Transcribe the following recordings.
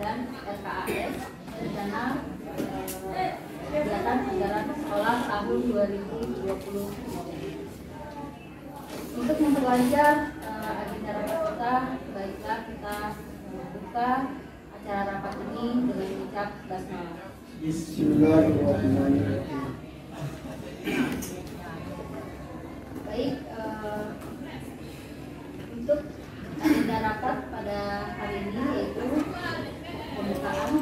dan RKAS rencana kegiatan anggaran sekolah tahun 2020. Untuk memperlancar agenda rapat kita, baiklah kita membuka acara rapat ini dengan ucap basmalah. Bismillahirrahmanirrahim. Baik, untuk agenda rapat pada hari ini yaitu pembukaan,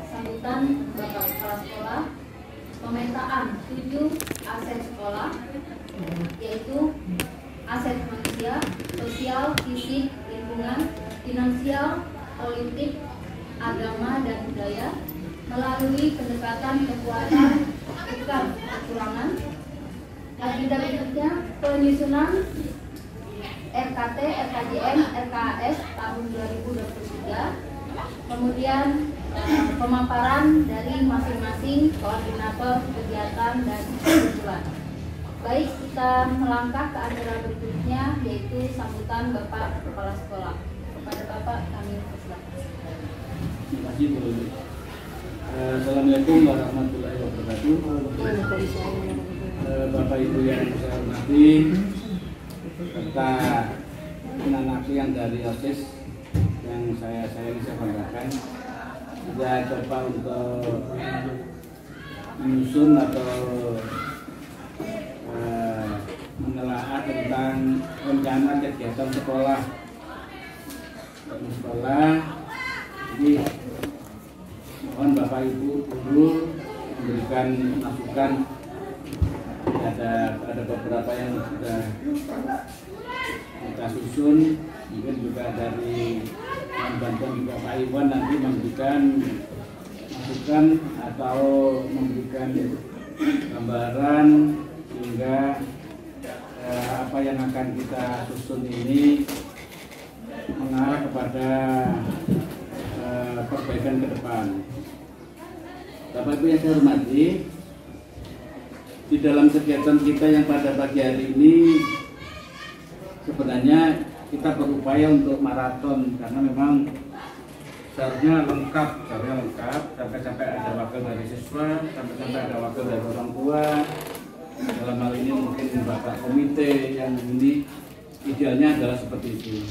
sambutan Bapak Kepala Sekolah, pemetaan 7 aset sekolah, yaitu aset manusia, sosial, fisik, lingkungan, finansial, politik, agama, dan budaya melalui pendekatan kekuatan bukan kekurangan. Agenda berikutnya penyusunan RKT, RKJM, RKAS tahun 2023. Kemudian pemaparan dari masing-masing koordinator kegiatan dan kesimpulan. Baik, kita melangkah ke acara berikutnya yaitu sambutan Bapak Kepala Sekolah. Kepada Bapak kami persilakan. Terima kasih Bu. Assalamualaikum warahmatullahi wabarakatuh. Bapak Ibu yang saya hormati, serta anak-anak yang dari OSIS yang saya banggakan, sudah coba untuk menyusun atau menelaah tentang rencana kegiatan sekolah. Jadi mohon Bapak Ibu guru memberikan masukan. Ada beberapa yang sudah kita susun, mungkin juga dari bantuan juga Pak Iwan nanti memberikan masukan atau memberikan gambaran sehingga apa yang akan kita susun ini mengarah kepada perbaikan ke depan. Bapak Ibu yang saya hormati, di dalam kegiatan kita yang pada pagi hari ini sebenarnya kita berupaya untuk maraton karena memang seharusnya lengkap sampai ada wakil dari siswa, sampai ada wakil dari orang tua. Dalam hal ini mungkin Bapak komite yang ini idealnya adalah seperti itu.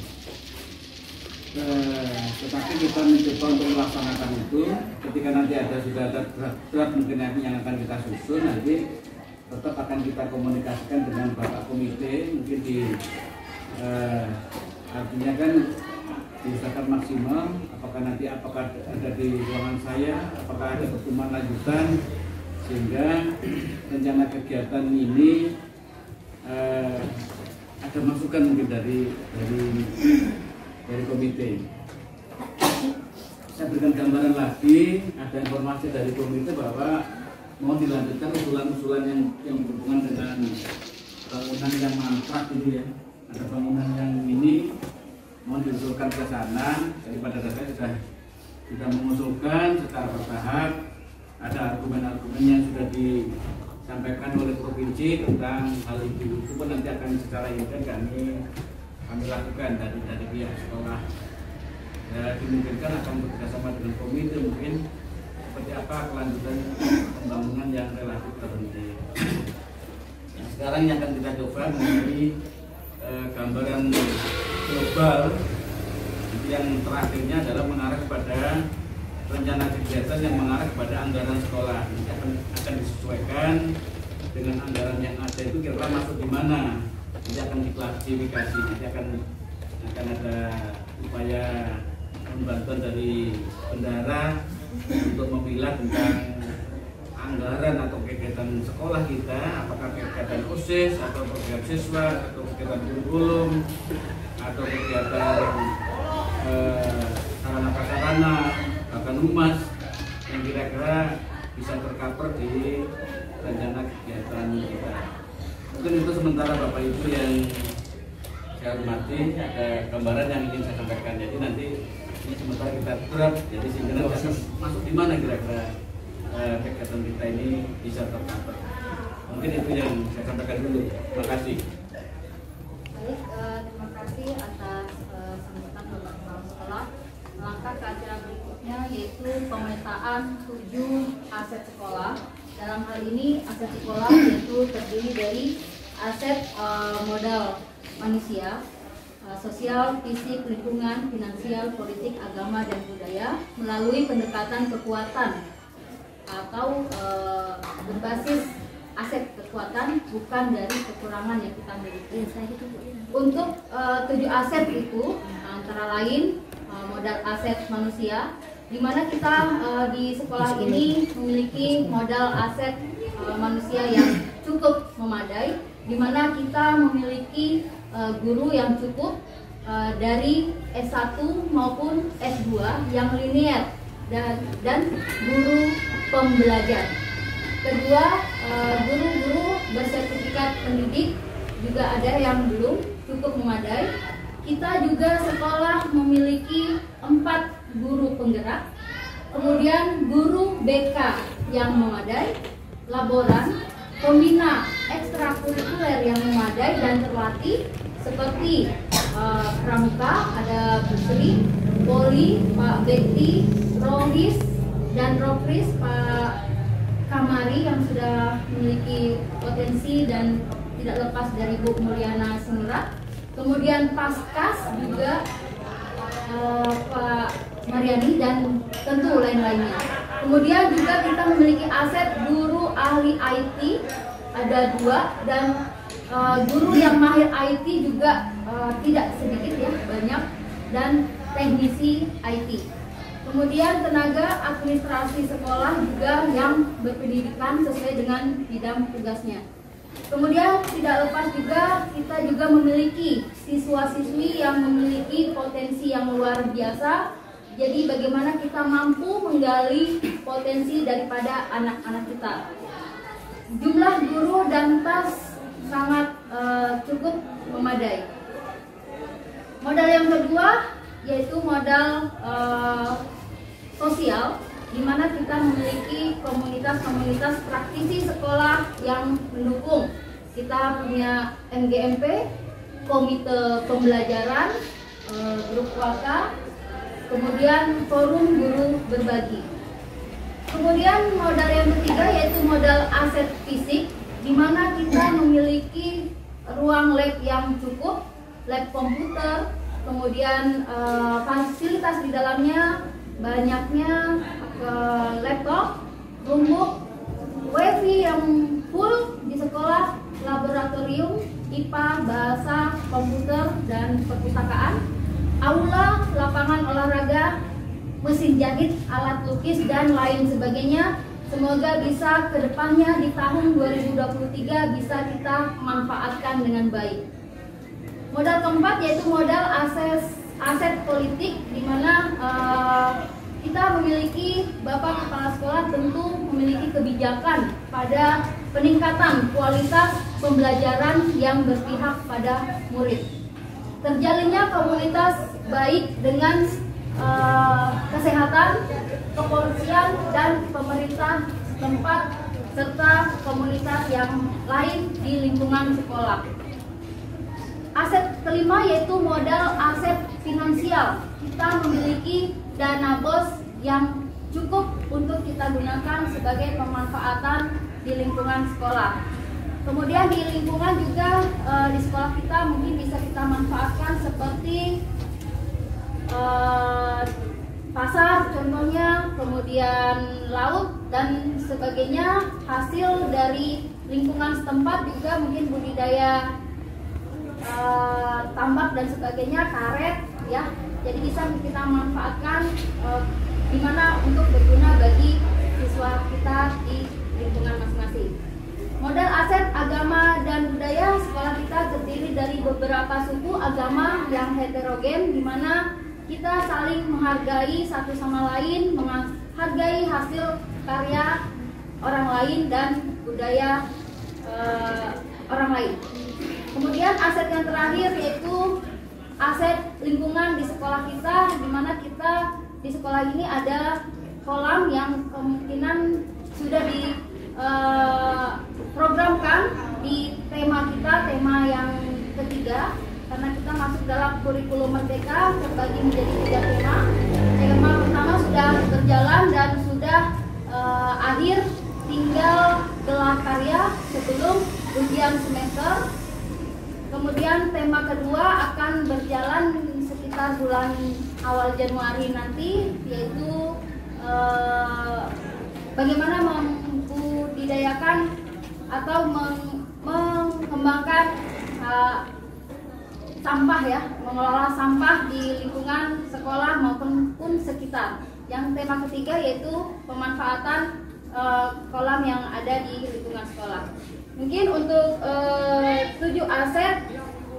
Tetapi kita mencoba untuk melaksanakan itu. Ketika nanti sudah ada draft mungkin yang akan kita susun, nanti tetap akan kita komunikasikan dengan Bapak komite, mungkin artinya kan diusahakan maksimal. Apakah ada di ruangan saya, apakah ada pertemuan lanjutan, sehingga rencana kegiatan ini ada masukan mungkin dari komite. Saya berikan gambaran lagi, ada informasi dari komite bahwa mau dilanjutkan usulan-usulan yang berhubungan dengan bangunan yang mangkrak ini ya. Ada bangunan yang ini mau diusulkan ke sana. Jadi pada dasarnya sudah mengusulkan secara bertahap. Ada argumen-argumen yang sudah disampaikan oleh provinsi tentang hal itu. Itu pun nanti akan secara intens kami lakukan dari pihak sekolah. Ya, dimungkinkan akan bekerjasama dengan komite mungkin seperti apa kelanjutan pembangunan yang relatif terhenti. Nah, sekarang yang akan kita coba mengenai gambaran global. Yang terakhirnya adalah mengarah kepada rencana kegiatan yang mengarah kepada anggaran sekolah. Nanti akan disesuaikan dengan anggaran yang ada itu kira-kira masuk di mana. Nanti akan diklasifikasi. Nanti akan ada upaya bantuan dari bendahara untuk memilah tentang anggaran atau kegiatan sekolah kita, apakah kegiatan OSIS atau program siswa atau kegiatan kurikulum atau kegiatan sarana prasarana bahkan humas yang kira-kira bisa tercover di rencana kegiatan kita. Mungkin itu sementara Bapak Ibu yang saya hormati, ada gambaran yang ingin saya sampaikan. Jadi nanti ini sementara kita draft, jadi sehingga nanti akan masuk di mana kira-kira kegiatan kita ini bisa tercover. Mungkin itu yang saya sampaikan dulu. Terima kasih. Baik, terima kasih atas sambutan Bapak Kepala Sekolah. Melangkah ke acara berikutnya. berikutnya yaitu pemetaan 7 aset sekolah. Dalam hal ini aset sekolah yaitu terdiri dari aset modal manusia, sosial, fisik, lingkungan, finansial, politik, agama, dan budaya melalui pendekatan kekuatan atau berbasis aset kekuatan, bukan dari kekurangan yang kita miliki. Untuk 7 aset itu antara lain modal aset manusia, di mana kita di sekolah ini memiliki modal aset manusia yang cukup memadai, di mana kita memiliki guru yang cukup dari S1 maupun S2 yang linier dan guru pembelajar. Kedua, guru-guru bersertifikat pendidik juga ada yang belum cukup memadai. Kita juga sekolah memiliki 4 guru penggerak, kemudian guru BK yang memadai, laboran, pembina ekstrakurikuler yang memadai dan terlatih seperti pramuka, ada Bu Sri, Poli, Pak Bekti, Rohis, dan Rokris, Pak Kamari yang sudah memiliki potensi dan tidak lepas dari Bu Mulyana Sinurat. Kemudian Paskas juga Pak Mariani dan tentu lain-lainnya. Kemudian juga kita memiliki aset guru ahli IT ada 2 dan guru yang mahir IT juga tidak sedikit ya, banyak, dan teknisi IT. Kemudian tenaga administrasi sekolah juga yang berpendidikan sesuai dengan bidang tugasnya. Kemudian tidak lepas juga kita juga memiliki siswa-siswi yang memiliki potensi yang luar biasa. Jadi bagaimana kita mampu menggali potensi daripada anak-anak kita. Jumlah guru dan tas sangat cukup memadai. Modal yang kedua yaitu modal sosial, di mana kita memiliki komunitas-komunitas praktisi sekolah yang mendukung. Kita punya MGMP, komite pembelajaran, grup waka, kemudian forum guru berbagi. Kemudian modal yang ketiga yaitu modal aset fisik, di mana kita memiliki ruang lab yang cukup, lab komputer, kemudian fasilitas di dalamnya banyaknya laptop, Chromebook, wifi yang full di sekolah, laboratorium, IPA, bahasa, komputer, dan perpustakaan, aula, lapangan olahraga, mesin jahit, alat lukis, dan lain sebagainya. Semoga bisa ke depannya di tahun 2023 bisa kita manfaatkan dengan baik. Modal keempat yaitu modal aset politik, di mana kita memiliki Bapak Kepala Sekolah tentu memiliki kebijakan pada peningkatan kualitas pembelajaran yang berpihak pada murid. Terjalinnya komunitas baik dengan kesehatan, kepolisian, dan pemerintah setempat serta komunitas yang lain di lingkungan sekolah. Aset kelima yaitu modal aset finansial. Kita memiliki dana BOS yang cukup untuk kita gunakan sebagai pemanfaatan di lingkungan sekolah. Kemudian di lingkungan juga di sekolah kita mungkin bisa kita manfaatkan seperti pasar contohnya, kemudian laut dan sebagainya. Hasil dari lingkungan setempat juga mungkin budidaya tambak dan sebagainya, karet ya. Jadi bisa kita manfaatkan di mana untuk berguna bagi siswa kita di lingkungan masing-masing. Modal aset agama dan budaya, sekolah kita terdiri dari beberapa suku agama yang heterogen, di mana kita saling menghargai satu sama lain, menghargai hasil karya orang lain dan budaya orang lain. Kemudian aset yang terakhir yaitu aset lingkungan di sekolah kita, di mana kita di sekolah ini ada kolam yang kemungkinan sudah diprogramkan di tema kita, tema yang ketiga, karena kita masuk dalam kurikulum Merdeka terbagi menjadi 3 tema. Tema pertama sudah bulan awal Januari nanti, yaitu bagaimana membudidayakan atau mengembangkan sampah ya, mengelola sampah di lingkungan sekolah maupun sekitar. Yang tema ketiga yaitu pemanfaatan kolam yang ada di lingkungan sekolah. Mungkin untuk 7 aset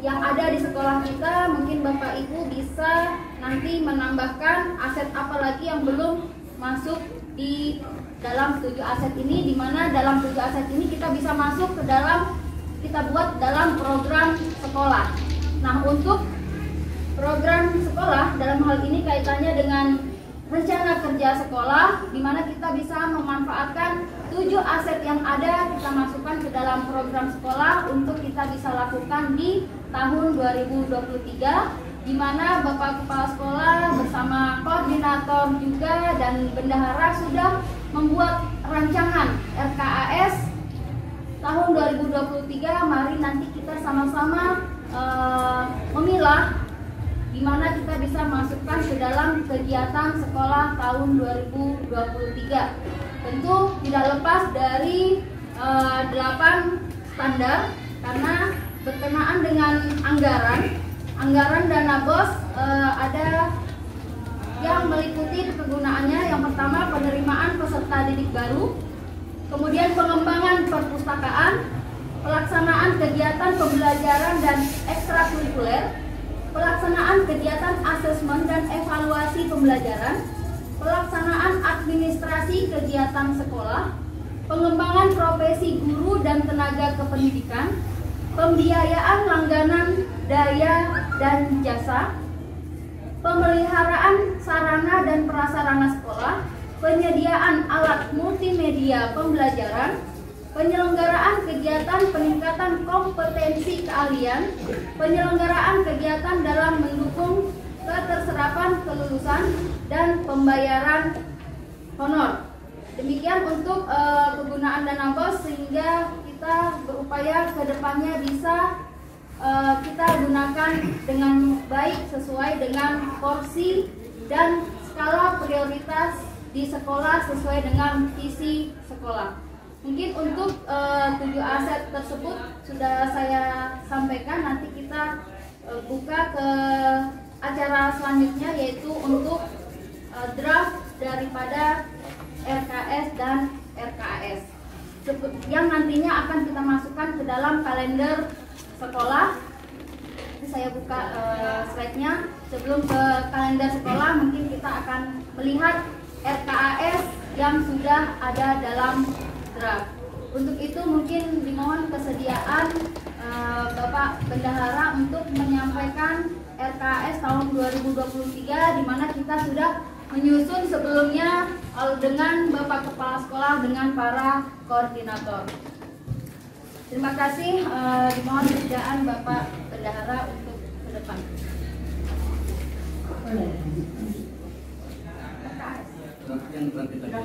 yang ada di sekolah kita, mungkin Bapak Ibu bisa nanti menambahkan aset apa lagi yang belum masuk di dalam 7 aset ini, di mana dalam 7 aset ini kita bisa masuk ke dalam, kita buat dalam program sekolah. Nah, untuk program sekolah dalam hal ini kaitannya dengan rencana kerja sekolah, di mana kita bisa memanfaatkan 7 aset yang ada, kita masukkan ke dalam program sekolah untuk kita bisa lakukan di tahun 2023, di mana Bapak Kepala Sekolah bersama koordinator juga dan bendahara sudah membuat rancangan RKAS tahun 2023. Mari nanti kita sama-sama memilah di mana kita bisa masukkan ke dalam kegiatan sekolah tahun 2023. Tentu tidak lepas dari 8 standar, karena berkenaan dengan anggaran dana BOS ada yang meliputi kegunaannya. Yang pertama, penerimaan peserta didik baru, kemudian pengembangan perpustakaan, pelaksanaan kegiatan pembelajaran dan ekstrakurikuler, pelaksanaan kegiatan asesmen dan evaluasi pembelajaran, pelaksanaan administrasi kegiatan sekolah, pengembangan profesi guru dan tenaga kependidikan, pembiayaan langganan daya dan jasa, pemeliharaan sarana dan prasarana sekolah, penyediaan alat multimedia pembelajaran, penyelenggaraan kegiatan peningkatan kompetensi keahlian, penyelenggaraan kegiatan dalam mendukung keterserapan kelulusan, dan pembayaran honor. Demikian untuk kegunaan dana BOS, sehingga kita berupaya ke depannya bisa kita gunakan dengan baik sesuai dengan porsi dan skala prioritas di sekolah sesuai dengan visi sekolah. Mungkin untuk 7 aset tersebut sudah saya sampaikan. Nanti kita buka ke acara selanjutnya, yaitu untuk draft daripada RKS dan RKAS yang nantinya akan kita masukkan ke dalam kalender sekolah. Ini saya buka slide-nya. Sebelum ke kalender sekolah, mungkin kita akan melihat RKAS yang sudah ada dalam draft. Untuk itu mungkin dimohon kesediaan Bapak Bendahara untuk menyampaikan RKAS tahun 2023, di mana kita sudah menyusun sebelumnya dengan Bapak Kepala Sekolah dengan para koordinator. Terima kasih, dimohon kesediaan Bapak Bendahara untuk ke depan. Yang berarti tadi.